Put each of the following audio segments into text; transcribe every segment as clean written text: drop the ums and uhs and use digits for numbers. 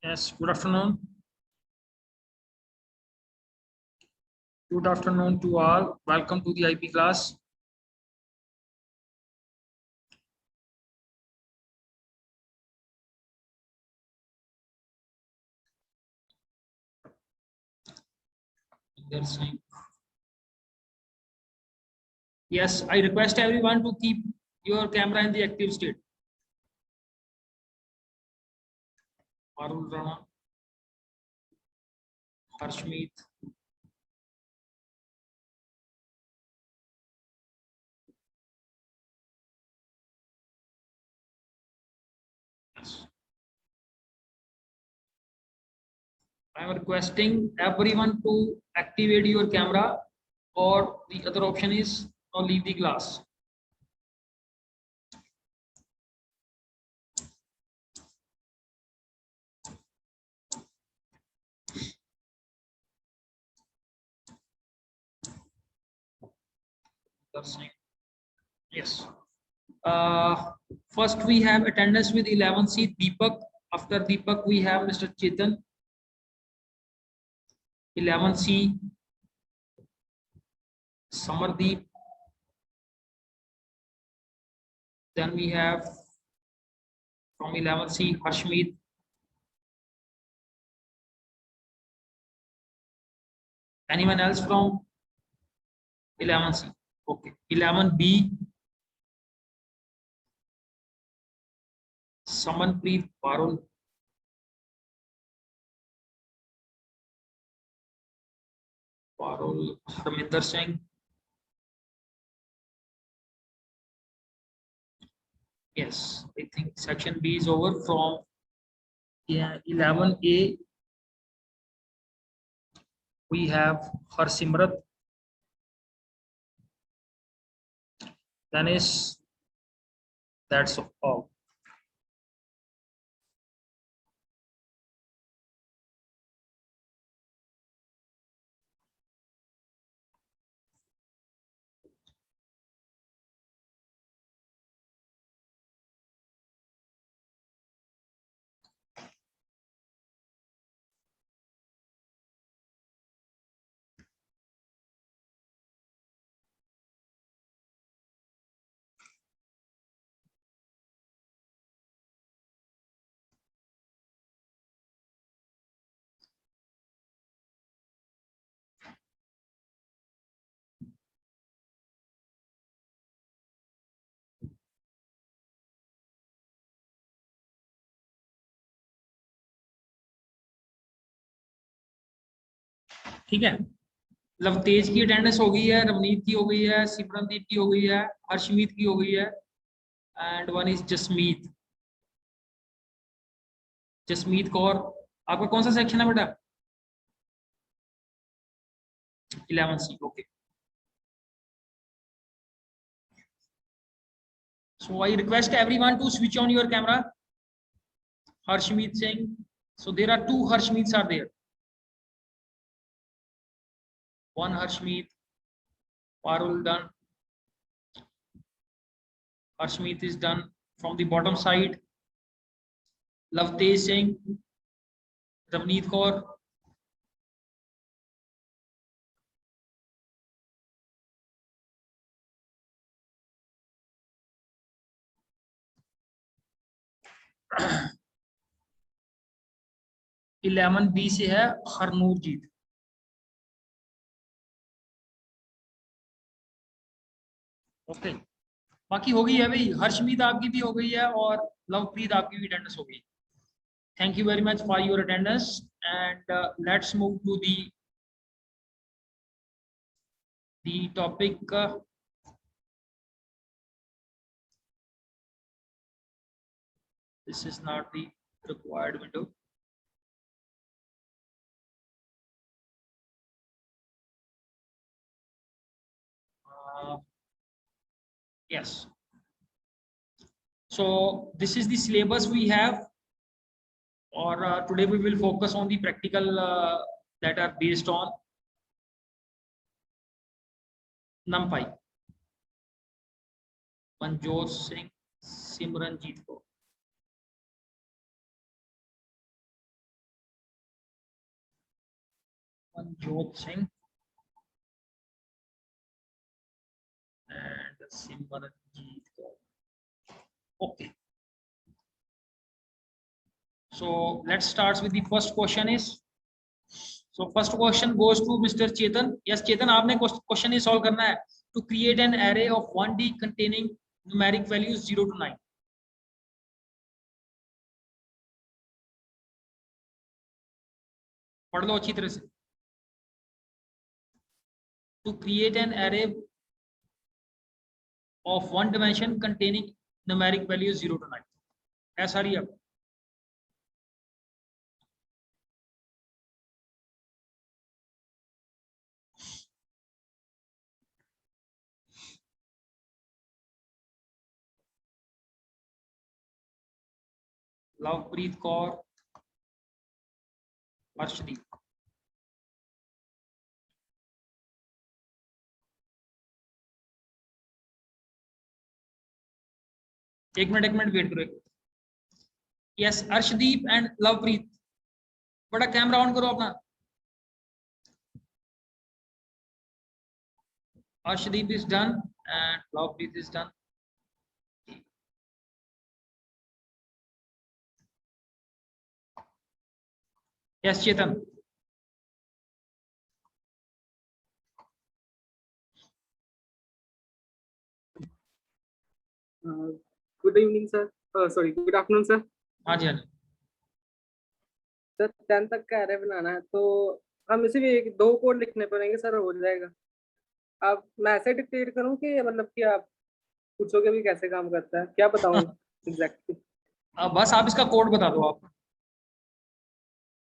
Yes, good afternoon. Good afternoon to all. Welcome to the IP class. Yes, I request everyone to keep your camera in the active state. Arul Rana, Harshmeet. Yes. I am requesting everyone to activate your camera, or the other option is to leave the class. Yes. First we have attendance with 11C Deepak. After Deepak we have Mr. Chetan. 11C Samardeep. Then we have from 11C Harshmeet. Anyone else from 11C? Okay. 11B Samanpreet Parul. Harminder Singh. Yes, I think section B is over. From 11A we have Harsimrat. Then is that's all. ठीक है, लवतेज की attendance हो गई है, रवनीत की हो गई है, सिमरनदीप की हो गई है, हर्षमीत की हो गई है, and one is Jasmeet. Jasmeet Kaur, आपका कौन सा सेक्शन है बेटा? 11C. Okay, so I request everyone to switch on your camera. Harshmeet Singh, so there are two Harshmeets are there. One Harshmeet, Parul done. Harshmeet is done. From the bottom side, Lavtej Singh, Ravneet Kaur, eleven B से है हरनूरजीत। Okay, बाकी हो गई है भाई, हर्षमीत आपकी भी हो गई है और लवप्रीत आपकी भी अटेंडेंस हो गई। Thank you very much for your attendance and let's move to the topic. This is not the required window. Yes. So this is the syllabus we have, or today we will focus on the practical that are based on NumPy. Manjot Singh, Simranjeet Kaur. Manjot Singh and Simranjeet Kaur. Okay. So let's start with the first question is. So first question goes to Mr. Chetan. Yes, Chetan, आपने question ही solve करना है. To create an array of 1D containing numeric values 0 to 9. पढ़ लो अच्छी तरह से. To create an array of one dimension containing numeric values 0 to 9. ऐसा रही अब. लवप्रीत कौर, अर्शदीप. एक मिनट वेट करो. यस, अर्शदीप एंड लवप्रीत, बड़ा कैमरा ऑन करो अपना. Arshdeep is done and Lovepreet is done. Yes, Chetan. Good evening, sir. Sorry, good afternoon, sir. हाँ जी, हाँ जी. सर 10 तक का एरे बनाना है तो हम इसे भी एक दो कोड लिखने पड़ेंगे सर, हो जाएगा. अब मैं ऐसे डिक्टेट करूं कि मतलब कि आप पूछोगे भी कैसे काम करता है, क्या बताऊं एग्जैक्टली? बस आप इसका कोड बता दो आप.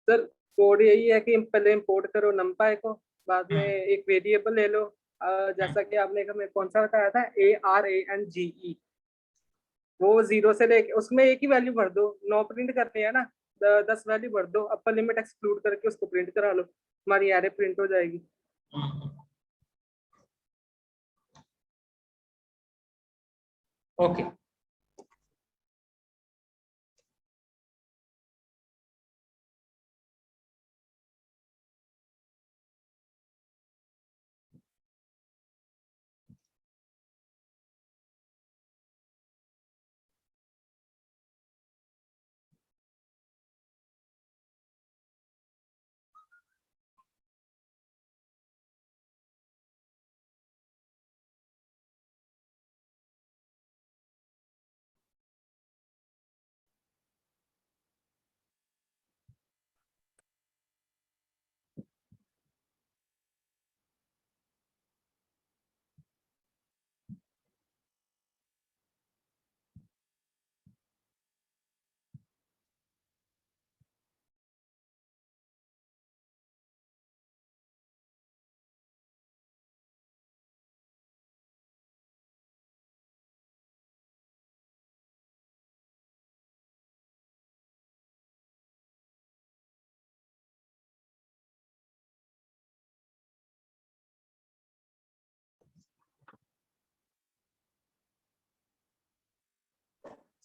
सर कोड यही है कि पहले इंपोर्ट करो numpy को, बाद में एक वेरिएबल ले लो, जैसा कि आपने हमें कौन सा बताया था, ARANGE. वो 0 से लेके उसमें एक ही वैल्यू भर दो, 9 प्रिंट करनी है ना, 10 वैल्यू भर दो, अपर लिमिट एक्सक्लूड करके उसको प्रिंट करा लो, हमारी एरे प्रिंट हो जाएगी. Okay.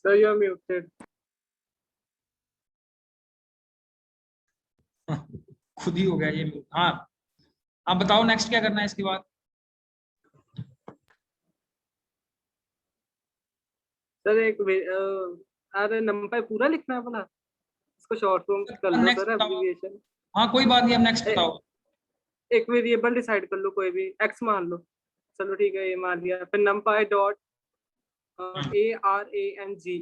Sir, you are muted. खुद ही हो गया ये. हाँ, आप बताओ नेक्स्ट क्या करना है इसके बाद. सर एक अरे numpy पूरा लिखना है बोला, इसको शॉर्ट फॉर्म कर लो सर, एब्रिविएशन. हाँ कोई बात नहीं, अब नेक्स्ट बताओ. एक वेरिएबल डिसाइड कर लो, कोई भी x मान लो. चलो ठीक है, ये मान लिया. फिर numpy डॉट ARANGE,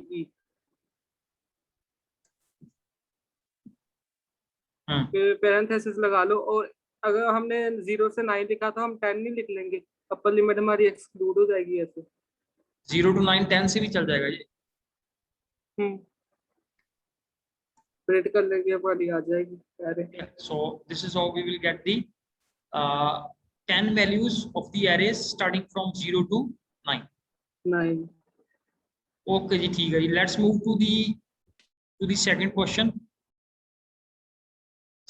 फिर पैरेंथेसिस लगा लो. और अगर हमने 0 से 9 लिखा तो हम 10 नहीं लिख लेंगे, अपर लिमिट हमारी एक्सक्लूड हो जाएगी ऐसे. 0 to 9 10 से भी चल जाएगा ये. प्रिंट कर लेंगे, हमारी आ जाएगी. अरे So this is how we will get the 10 values of the arrays starting from 0 to 9. 9. Okay जी, ठीक है जी. Let's move to the second question.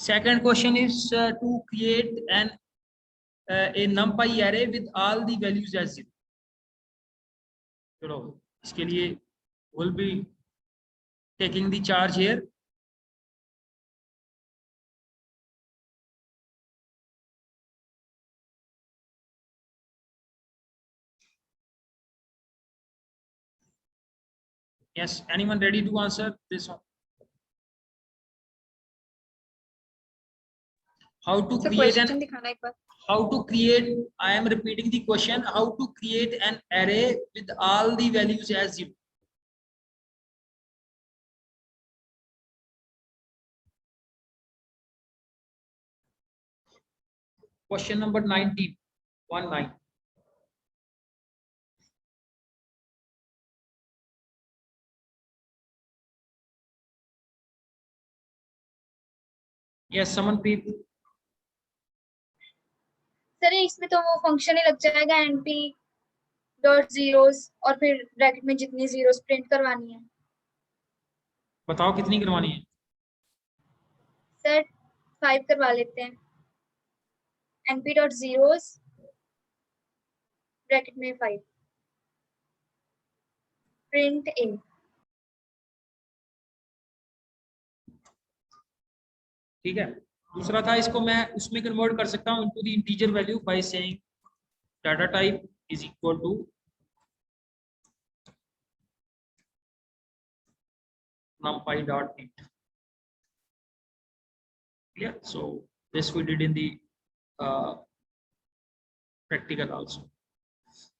Second question is to create a numpy array with all the values as 0. चलो इसके लिए will be taking the charge here. Yes, anyone ready to answer this one? How to sir create question an, दिखाना एक बार. how to create, I am repeating the question, how to create an array with all the values as 0. Question number 19, 19. Yes, someone please. Sir इसमें तो वो function ही लग जाएगा np dot zeros और फिर bracket में जितनी जीरोस प्रिंट करवानी है. बताओ कितनी करवानी है? सर 5 करवा लेते हैं. np डॉट जीरोस ब्रैकेट में 5 प्रिंट a. ठीक है. दूसरा था, इसको मैं उसमें कन्वर्ट कर सकता हूं into the integer value by saying data type is equal to numpy dot int. Yeah, so this we did in the practical also,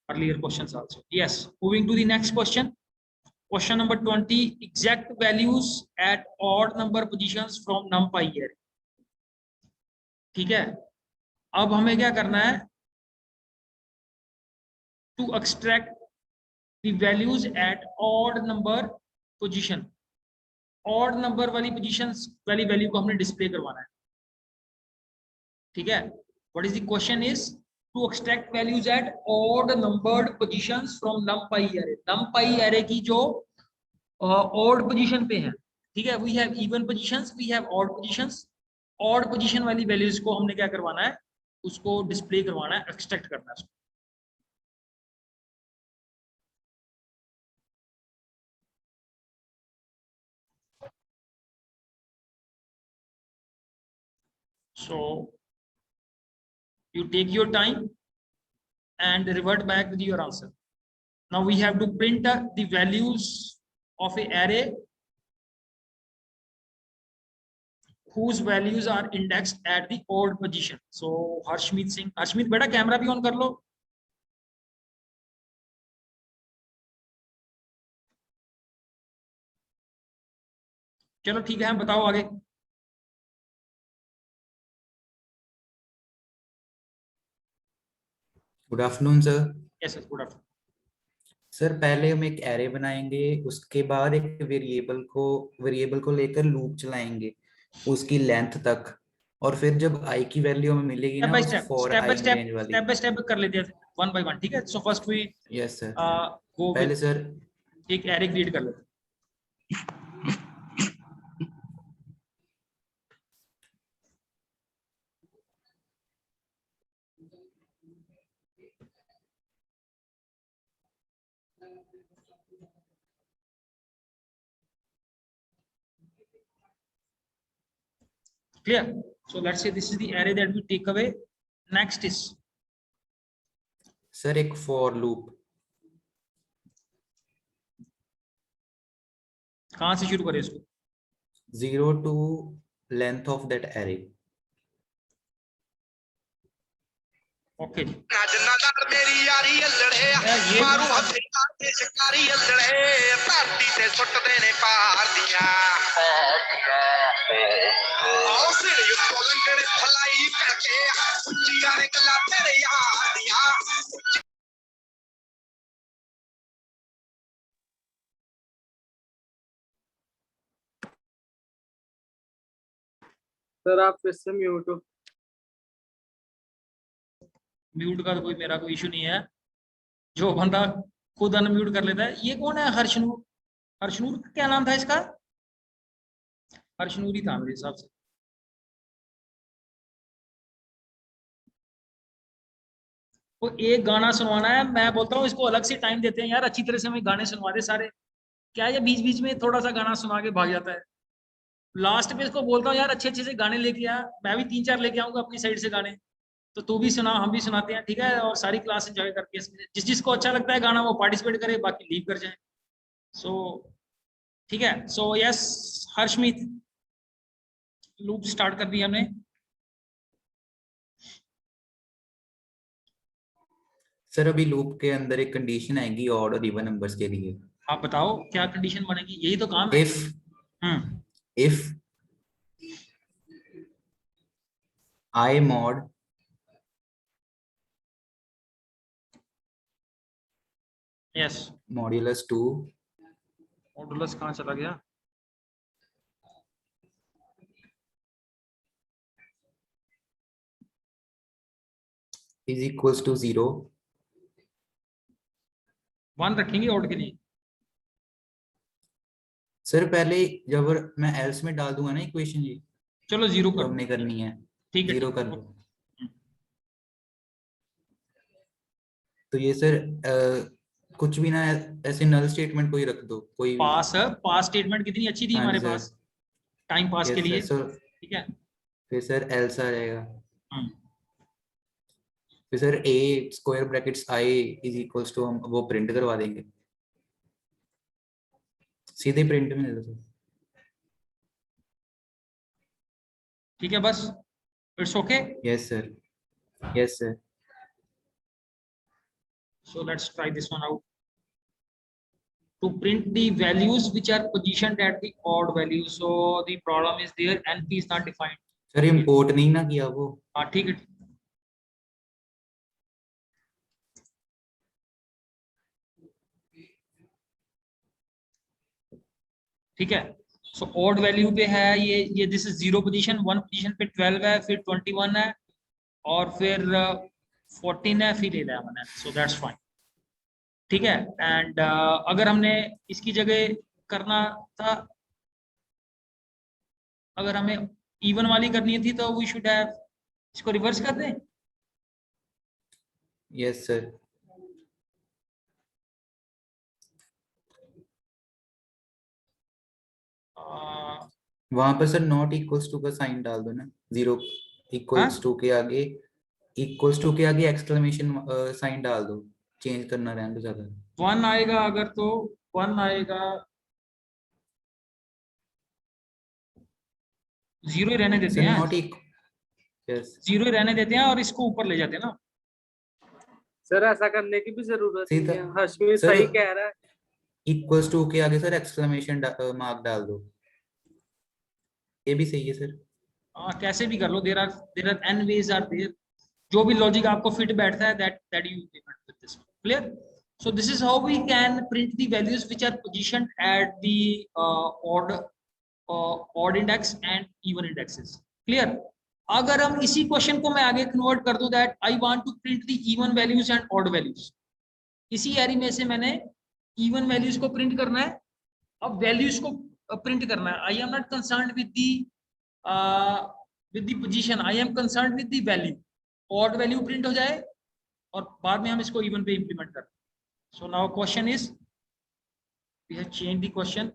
earlier questions also. Yes, moving to the next question. Question number 20, exact values at odd number positions from numpy array. ठीक है. अब हमें क्या करना है? To extract the values at odd number position. Odd number वाली positions वाली value को हमने display करवाना है. ठीक है. What is the question is to extract values at odd numbered positions from numpy array. numpy array की जो odd position पे है, ठीक है. We have even positions, we have odd positions. odd position वाली values को हमने क्या करवाना है? उसको display करवाना है, extract करना है. So you take your time and revert back with your answer. Now we have to print the values of an array whose values are indexed at the odd position. So Harshmeet Singh, Harshmeet बेटा camera भी on कर लो. चलो ठीक है, हम बताओ आगे. Good afternoon sir. Yes sir, good afternoon. Sir पहले हम एक एरे बनाएंगे, उसके बाद एक वेरिएबल को लेकर लूप चलाएंगे उसकी लेंथ तक, और फिर जब आई की वैल्यू हमें मिलेगी ना उस फॉर आई रेंज वाली, स्टेप बाय स्टेप कर लेते हैं, वन बाय वन. ठीक है. So first we yes sir. Go पहले सर एक एरे क्रिएट कर लेते हैं. Clear? So let's say this is the array that we take away. Next is sir एक फॉर लूप. कहां से शुरू करें इसको? 0 to length of that array. Okay. मेरी यारी लड़े मारू हथियार ते शिकारी लड़े धरती ते सुट देने पार दिया आओ सिर यू कोलंडर फलाई करके उच्चियां ने गला तेरे यार दिया. सर आप फिर से म्यूट हो. म्यूट का तो कोई मेरा कोई इशू नहीं है, जो बंदा खुद अनम्यूट कर लेता है. ये कौन है? हर्षनूर. हर्षनूर क्या नाम था इसका? हर्षनूर ही था मेरे हिसाब से. वो एक गाना सुनवाना है, मैं बोलता हूँ इसको अलग से टाइम देते हैं यार, अच्छी तरह से हमें गाने सुनवा दे सारे. क्या ये बीच बीच में थोड़ा सा गाना सुना के भाग जाता है? लास्ट में इसको बोलता हूँ यार अच्छे अच्छे से गाने लेके आ, मैं भी 3-4 लेके आऊंगा अपनी साइड से गाने, तो तू भी सुना, हम भी सुनाते हैं. ठीक है. और सारी क्लास एंजॉय करके जिस जिसको अच्छा लगता है गाना वो पार्टिसिपेट करे, बाकी लीव कर जाए. सो ठीक है, सो यस हर्षमीत, लूप स्टार्ट कर दिया हमने। सर अभी लूप के अंदर एक कंडीशन आएगी ऑड और इवन नंबर्स के लिए। आप बताओ क्या कंडीशन बनेगी, यही तो काम है। If hmm if I mod yes, modulus 2 modulus कहाँ चला गया? is equals to 0, 1 रखेंगे ऑड के लिए। सर पहले जब मैं एल्स में डाल दूंगा ना इक्वेशन ये चलो 0 तो कर हमने दो। करनी है, ठीक है, 0 ठीक कर है। दो। तो ये सर कुछ भी ना ऐसे नल स्टेटमेंट कोई रख दो कोई भी। पास स्टेटमेंट कितनी अच्छी थी हाँ हमारे जी सर, पास टाइम पास के यस सर। लिए। सर ठीक है। फिर सर एल्स आ जाएगा, हम्म, फिर sir a square brackets I is equals to, हम वो प्रिंट करवा देंगे, सीधे प्रिंट में दे दो सर। ठीक है, बस it's okay. Yes sir, yes sir. So let's try this one out. To print the values which are positioned at the odd value. So the problem is there, NP is not defined. Sir import नहीं ना किया वो। हाँ ठीक है, ठीक है। So odd value पे है ये दिस इज 0 पोजीशन, 1 पोजीशन पे 12 है, फिर 21 है, और फिर 14 है, फिर 11 है। सो दैट्स फाइन, ठीक है। एंड अगर हमने इसकी जगह करना था, अगर हमें इवन वाली करनी थी तो वी शुड हैव, इसको रिवर्स कर दें। यस सर, वहां पर सर नॉट इक्वल्स टू का साइन डाल दो ना, 0 इक्वल्स टू के आगे, इक्वल्स टू के आगे एक्सक्लेमेशन साइन डाल दो, चेंज करना रहने दो ज्यादा। 1 आएगा अगर तो 1 आएगा, 0 ही रहने देते सर हैं, नॉट यस 0 ही रहने देते हैं और इसको ऊपर ले जाते हैं ना। सर ऐसा करने की भी जरूरत नहीं सीधा है, हर्षमीत सर सही कह रहा है। इक्वल्स टू के आगे सर एक्सक्लेमेशन मार्क डाल दो, ये भी सही है सर। कैसे भी कर लो, there are n ways are there, जो भी लॉजिक आपको फिट बैठता है that you implement with this. Clear? So this is how we can print the values which are positioned at the odd index and even indexes. Clear? अगर हम इसी question को मैं आगे कन्वर्ट कर दूं that I want to print the even values and odd values, इसी array में से मैंने इवन वैल्यूज को प्रिंट करना है, अब वैल्यूज को प्रिंट करना है। I am not concerned with the position, I am concerned with the value. Odd value print हो जाए और बाद में हम इसको इवन पे इंप्लीमेंट करें। So now question is, we have change the question,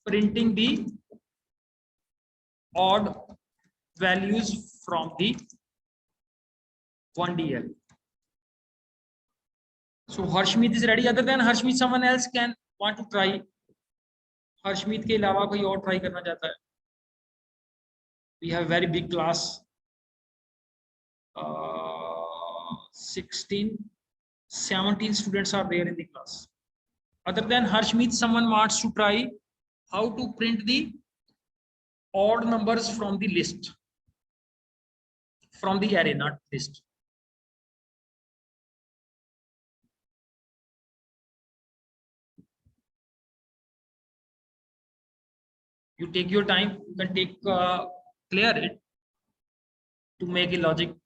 printing the odd values from the 1DL. So Harshmeet is ready. Other than Harshmeet, someone else can want to try. Harshmeet के अलावा कोई और try करना चाहता है? We have a very big class. 17 students are there in the class. Other than Harshmeet, someone wants to try how to print the odd numbers from the list, from the array, not list. You take your time, you can take clear it to make a logic.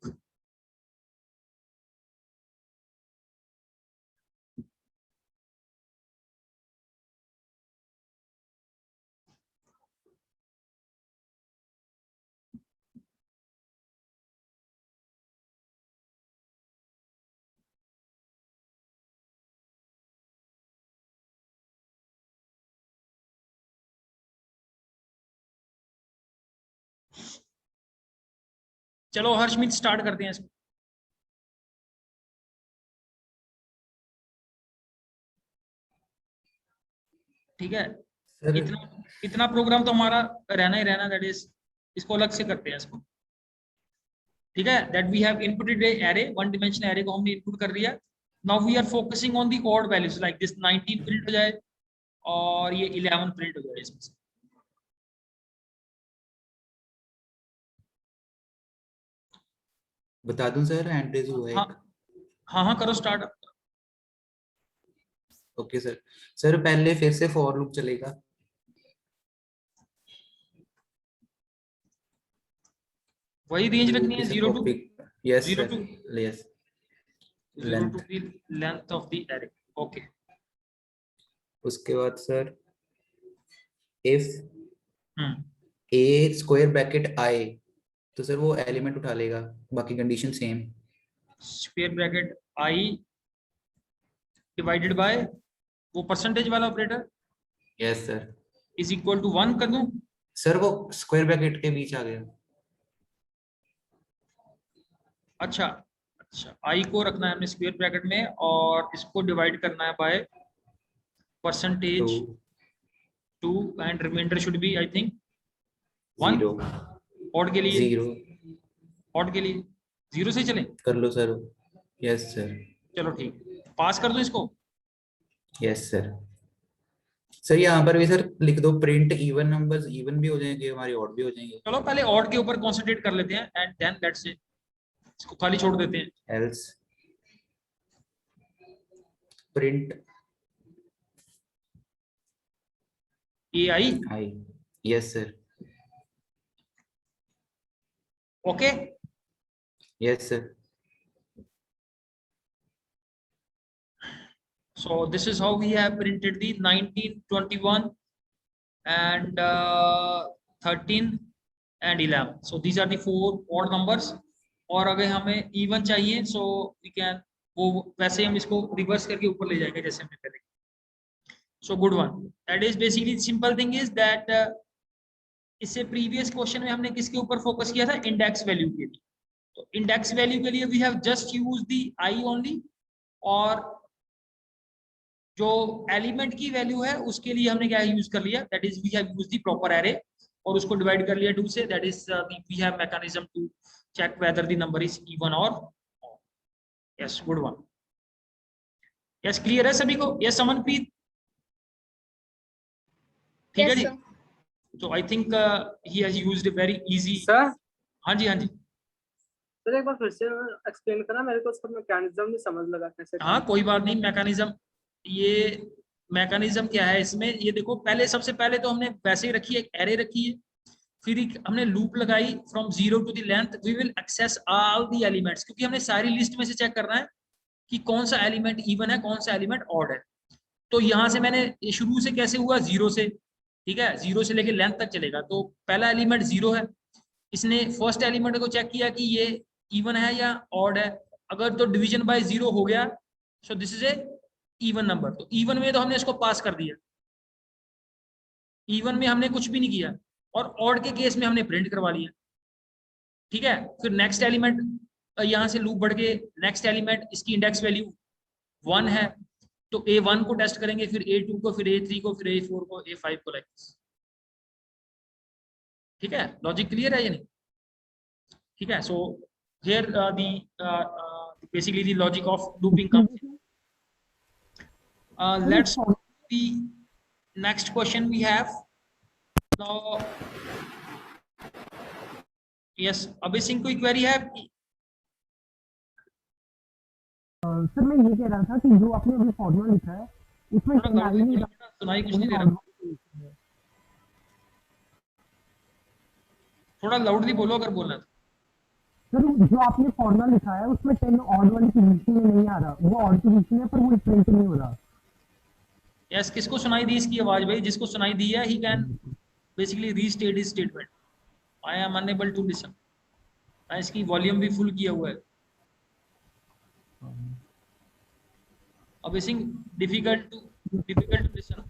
चलो हर्षमीत start करते हैं इसको। ठीक है, sir इतना programme तो हमारा रहना ही रहना, दैट इज इसको अलग से करते हैं इसको। ठीक है, that we have inputted array, one dimensional array को हमने इनपुट कर दिया। Now we are focusing on the odd values, like this 19 print हो जाए और ये 11 प्रिंट हो जाए इसमें से। बता दूं सर, हैंड रेज हुआ है हाँ एक। हाँ करो स्टार्ट। Okay sir. सर पहले फिर से फॉर लूप चलेगा। वही रेंज रखनी है, okay sir, 0 to copy. Yes 0 sir, to yes. 0 length. To the length of the array. Okay, उसके बाद sir if hmm, a square bracket आए, तो सर वो एलिमेंट उठा लेगा, बाकी condition same. Square bracket I divided by वो percentage वाला operator yes sir. Is equal to 1 कर दूं। सर वो स्क्वायर ब्रैकेट के बीच आ गया। अच्छा अच्छा, आई को रखना है हमने स्क्वायर ब्रैकेट में और इसको डिवाइड करना है by two percentage 2 and reminder should be I think 1। 0 odd के लिए 0 ऑड के लिए 0 से चले। कर लो सर। Yes sir. चलो ठीक, पास कर दो इसको। Yes sir. सर यहाँ पर भी सर लिख दो प्रिंट इवन नंबर्स, इवन भी हो जाएंगे हमारे, ऑड भी हो जाएंगे। चलो पहले ऑड के ऊपर कॉन्सेंट्रेट कर लेते हैं एंड देन लेट्स से इसको खाली छोड़ देते हैं। Else print A I. I. Yes sir. Okay, yes sir. so this is how we have printed the 19, 21 and 13 and 11. So these are the 4 odd numbers. और अगर हमें even चाहिए so we can, वो वैसे हम इसको रिवर्स करके ऊपर ले जाएंगे जैसे हमने पहले। So good one. That is basically simple thing is that इससे प्रीवियस क्वेश्चन में हमने किसके ऊपर फोकस किया था, इंडेक्स वैल्यू के लिए। तो इंडेक्स वैल्यू के लिए we have just use the I only, और जो एलिमेंट की वैल्यू है उसके लिए हमने क्या यूज कर लिया, that is we have used the proper array और उसको डिवाइड कर लिया 2 से, that is we have mechanism to check whether the number is even और odd. Yes, good one. Yes, clear है सभी को? यस समनप्रीत, ठीक है Yes, जी। sir. तो I think he has used a very easy. Sir हाँ जी हाँ जी। सर एक बार फिर से एक्सप्लेन करना, मेरे को उसका मैकेनिज्म नहीं समझ लगा कैसे। हाँ कोई बात नहीं, मैकेनिज्म, ये मैकेनिज्म क्या है इसमें, ये देखो पहले सबसे पहले तो हमने वैसे ही रखी है, एक एरे रखी है, फिर हमने लूप लगाई from 0 to the length, we will access all the elements, क्योंकि हमने सारी लिस्ट में से चेक करना है कि कौन सा एलिमेंट इवन है, कौन सा एलिमेंट ऑड है। तो यहाँ से मैंने शुरू से कैसे हुआ, 0 से, ठीक है, 0 से लेके लेंथ तक चलेगा। तो पहला एलिमेंट 0 है, इसने फर्स्ट एलिमेंट को चेक किया कि ये इवन है या ऑड है, अगर तो डिवीजन बाय 0 हो गया, सो this is a even number. तो इवन में तो हमने इसको पास कर दिया, इवन में हमने कुछ भी नहीं किया, और ऑड के केस में हमने प्रिंट करवा लिया, ठीक है। फिर नेक्स्ट एलिमेंट, यहाँ से लूप बढ़ के नेक्स्ट एलिमेंट, इसकी इंडेक्स वैल्यू 1 है, तो A1 को टेस्ट करेंगे, फिर A2 को, फिर A3 को, फिर A4 को, A5 को, लाइक दिस, ठीक है। लॉजिक क्लियर है या नहीं? ठीक है। So here basically the logic of looping comes in. Let's the next question we have now. Yes, अभी सिंह कोई क्वेरी है आपकी? सर मैं ये कह रहा था कि जो आपने अभी फॉर्मूला लिखा है उसमें थोड़ा गाड़ी में सुनाई कुछ नहीं दे रहा, थोड़ा लाउडली बोलो अगर बोलना है। सर जो आपने फॉर्मूला लिखा है उसमें 10 ऑड वाली पोजीशन में नहीं आ रहा, वो ऑड पोजीशन है पर वो प्रिंट नहीं हो रहा। यस, किसको सुनाई दी इसकी आवाज भाई? जिसको सुनाई दी है, he can basically restate his statement. I am unable to listen. इसकी वॉल्यूम भी फुल किया हुआ है। अब सिंह डिफिकल्ट टू लिसन।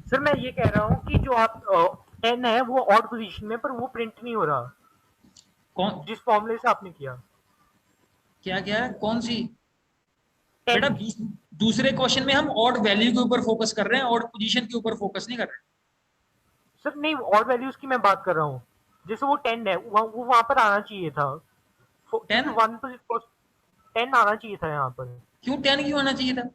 सर मैं ये कह रहा हूँ कि जो आप 10 है वो ऑड पोजीशन में, पर वो प्रिंट नहीं हो रहा। कौन, जिस फॉर्मूले से आपने किया, क्या क्या है, कौन सी? बेटा 10 दूसरे क्वेश्चन में हम ऑड वैल्यू के ऊपर फोकस कर रहे हैं, ऑड पोजीशन के ऊपर फोकस नहीं कर रहे। सर नहीं, और वैल्यूज की मैं बात कर रहा हूँ। जैसे वो 10 है, वो वहां पर आना चाहिए था, 10 क्योंकि 1 पर 10 आना चाहिए था यहाँ पर। क्यों 10 क्यों आना चाहिए था?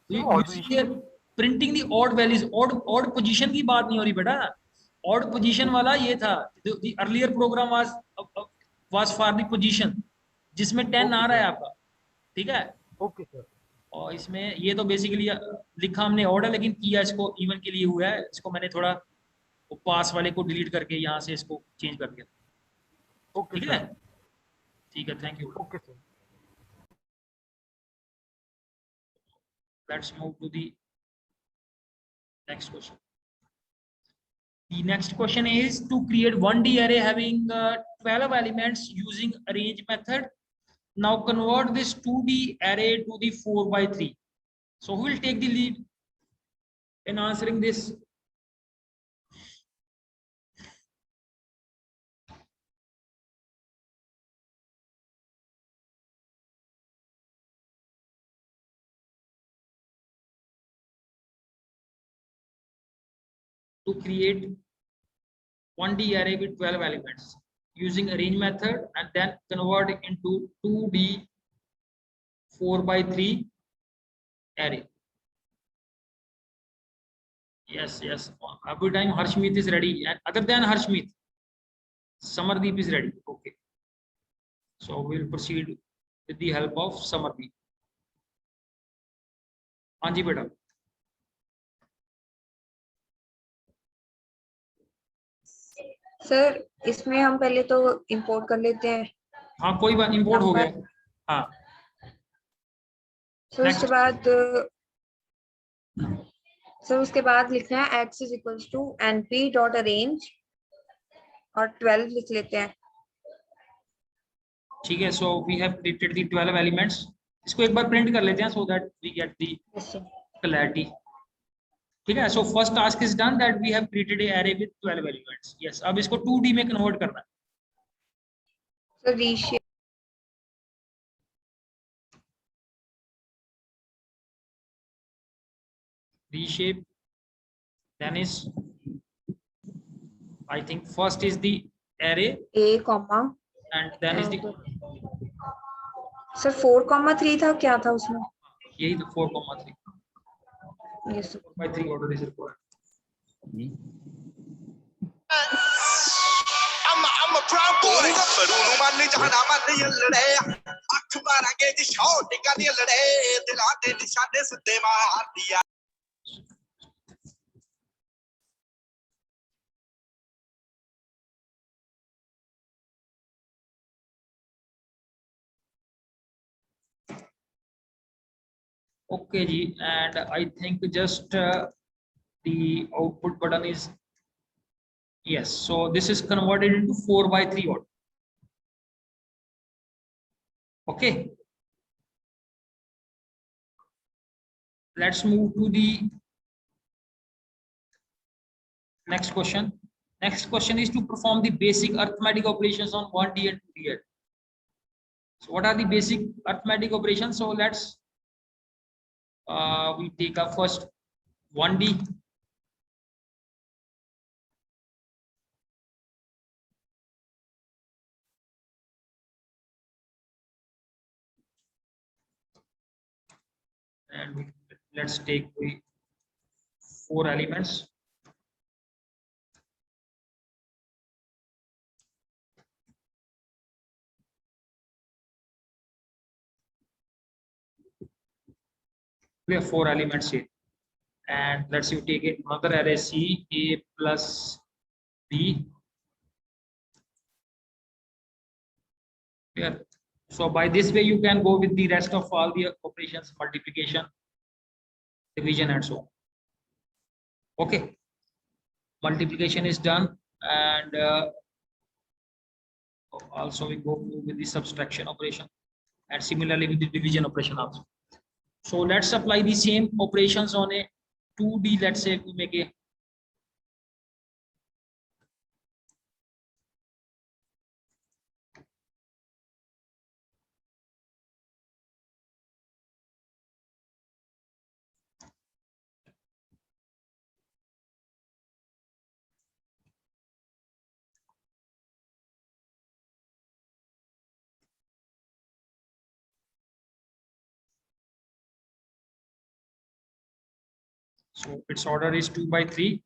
वो odd position printing the odd values, odd position की बात नहीं हो रही बेटा। ऑड पोजीशन वाला ये था, the earlier program was for the position जिसमें 10 आ रहा है आपका, ठीक है। Okay sir. और इसमें ये तो बेसिकली लिखा हमने ऑर्डर, लेकिन किया इसको इवन के लिए हुआ है। इसको मैंने थोड़ा पास वाले को डिलीट करके यहाँ से इसको चेंज कर दिया, ओके ठीक सर। है। ठीक है, thank you. Okay sir. Let's move to the next question. The next question is to create 1D array having 12 elements using arrange method. Now convert this 2D array to the 4 by 3. So who will take the lead in answering this? To create 1D array with 12 elements using arrange method and then convert it into 2D 4 by 3 array. Yes. Every time Harshmeet is ready, and other than Harshmeet, Samardeep is ready. Okay. So we will proceed with the help of Samardeep. हाँ जी बेटा। Sir इसमें हम पहले तो import कर लेते हैं। हाँ कोई बात, इंपोर्ट हो गया। हाँ सर उसके बाद लिखना है x is equals to np dot arrange और 12 लिख लेते हैं। ठीक है, so we have created the 12 elements. इसको एक बार प्रिंट कर लेते हैं so that we get the clarity. ठीक है, so first task is done that we have created a array with 12 elements. Yes, अब इसको 2D में कन्वर्ट करना है। Sir reshape reshape, then is I think first is the array a comma and then is the sir 4,3 था, क्या था उसमें? यही तो 4,3 yes 4/3 order is required. I'm a proud boy. Perunu manne jahana manne yallade. Akh marange ji shot kar yallade. Dilan de nishane siddhe maar diya. Okay ji, and I think just the output button is yes, so this is converted into 4/3 order. Okay, let's move to the next question. Next question is to perform the basic arithmetic operations on 1D and 2D array. So what are the basic arithmetic operations? So let's we take up first 1D. And let's take the 4 elements. We have 4 elements here, and let's you take another array C, A plus B. Here, so by this way you can go with the rest of all the operations, multiplication, division, and so on. Okay, multiplication is done, and also we go with the subtraction operation, and similarly with the division operation also. So let's apply the same operations on a 2D. Let's say we make a So its order is 2 by 3.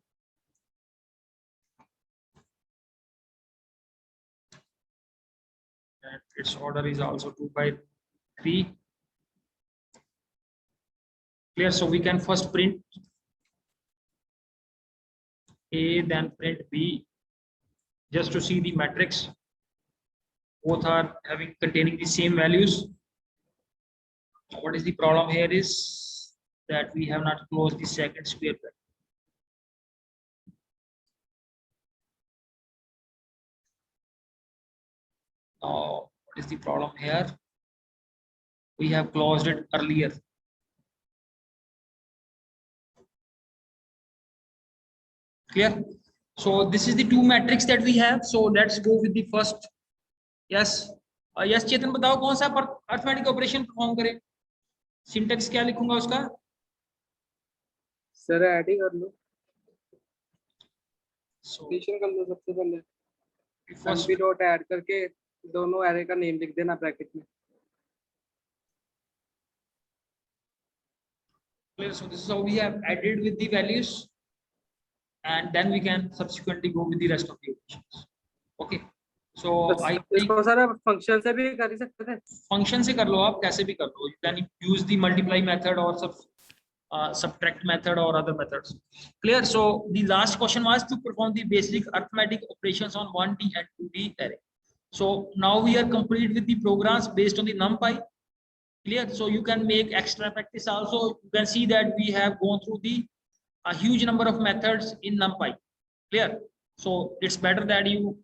And its order is also 2 by 3. Clear? So we can first print A, then print B, just to see the matrix. Both are containing the same values. What is the problem here is that we have not closed the second square bracket. Now, what is the problem here? We have closed it earlier. Clear? So this is the two matrix that we have. So let's go with the first. Yes. Yes, चेतन बताओ कौन सा arithmetic operation perform करें? Syntax क्या लिखूंगा उसका? Sir add ही कर लो, So addition कर लो सबसे पहले। first np डॉट ऐड करके दोनों एरे का नेम लिख देना ब्रैकेट में। clear. So this is how we have added with the values, and then we can subsequently go with the rest of the operations. Okay. So I इसको sir function से भी कर ही सकते थे। फंक्शन से कर लो, आप कैसे भी कर लो। You can use the multiply method or subtract method or other methods. Clear? So the last question was to perform the basic arithmetic operations on 1D and 2D array. So now we are complete with the programs based on the NumPy. Clear? So you can make extra practice also. You can see that we have gone through a huge number of methods in NumPy. Clear? So it's better that you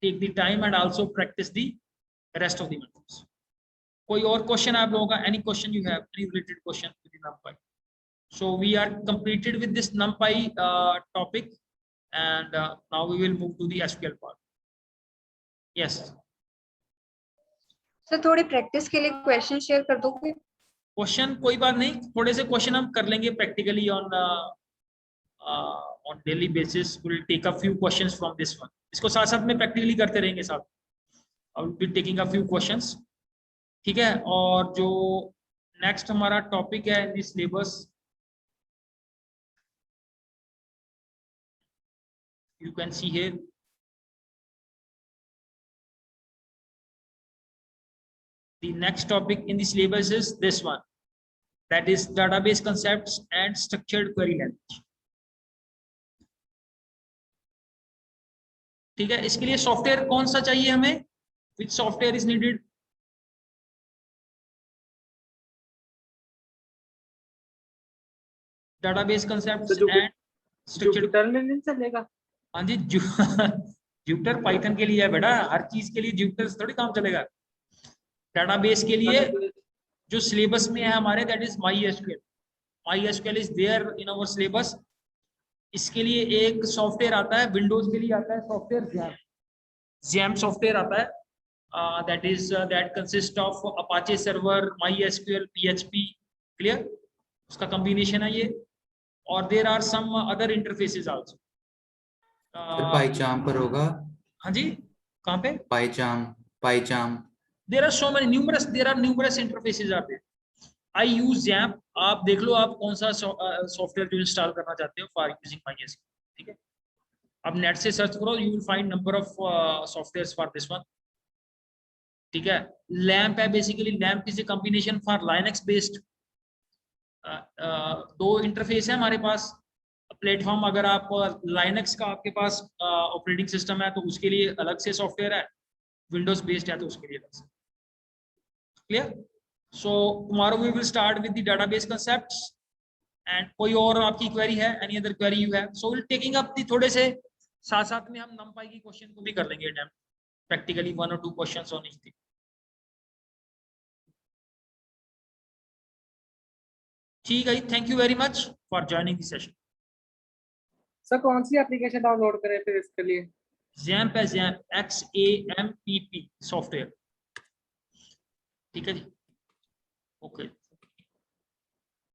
take the time and also practice the rest of the methods. कोई और question आप लोगों का? Any question you have? Any related question with the NumPy? So we are completed with this NumPy topic, and now we will move to the SQL part. Yes. Sir थोड़ी practice के लिए question share कर दोगे? Question कोई बात नहीं, थोड़े से क्वेश्चन हम कर लेंगे practically on daily basis. We'll take a few questions from this one. इसको साथ साथ में प्रैक्टिकली करते रहेंगे साथ. I will be taking a few questions. ठीक है? और जो नेक्स्ट हमारा टॉपिक है in this syllabus, you can see here. The next topic in the syllabus is this one, that is database concepts and structured query language. ठीक है? इसके लिए सॉफ्टवेयर कौन सा चाहिए हमें? Which software is needed? Database concepts and structured. Jupiter में नहीं चलेगा? हाँ जी, जुपिटर पाइथन के लिए है बेटा, हर चीज के लिए जुपिटर थोड़ी काम चलेगा। डेटाबेस के लिए जो सिलेबस में है हमारे, that is MySQL. MySQL is there in our syllabus. इसके लिए एक सॉफ्टवेयर आता है, विंडोज के लिए आता है सॉफ्टवेयर XAMPP सॉफ्टवेयर आता है, that consists of Apache server, MySQL, PHP. Clear? उसका कॉम्बिनेशन है ये, और there are some other interfaces also. PyCharm पर होगा? हाँ जी, कहाँ पे? पाइचार्म. There are so many numerous interfaces are there. I use XAMPP. आप देख लो आप कौन सा सॉफ्टवेयर जो इंस्टॉल करना चाहते हो फॉर यूजिंग MySQL. ठीक है? आप नेट से सर्च करो, you will find number of softwares for this one. ठीक है? LAMP है, basically LAMP is a combination for Linux based. दो इंटरफेस है हमारे पास. प्लेटफॉर्म, अगर आप Linux का आपके पास ऑपरेटिंग सिस्टम है तो उसके लिए अलग से सॉफ्टवेयर है, विंडोज बेस्ड है तो उसके लिए अलग से. Clear? So tomorrow we will start with the database concepts. And कोई और आपकी क्वेरी है? Any other query you have? So will taking up the, थोड़े से साथ साथ में हम NumPy की क्वेश्चन को भी कर लेंगे attempt, practically 1 or 2 questions on each thing. ठीक है, thank you very much for joining the session. Sir कौन सी एप्लीकेशन डाउनलोड करें फिर इसके लिए? XAMPP है, XAMPP, XAMPP सॉफ्टवेयर. ठीक है जी, ओके.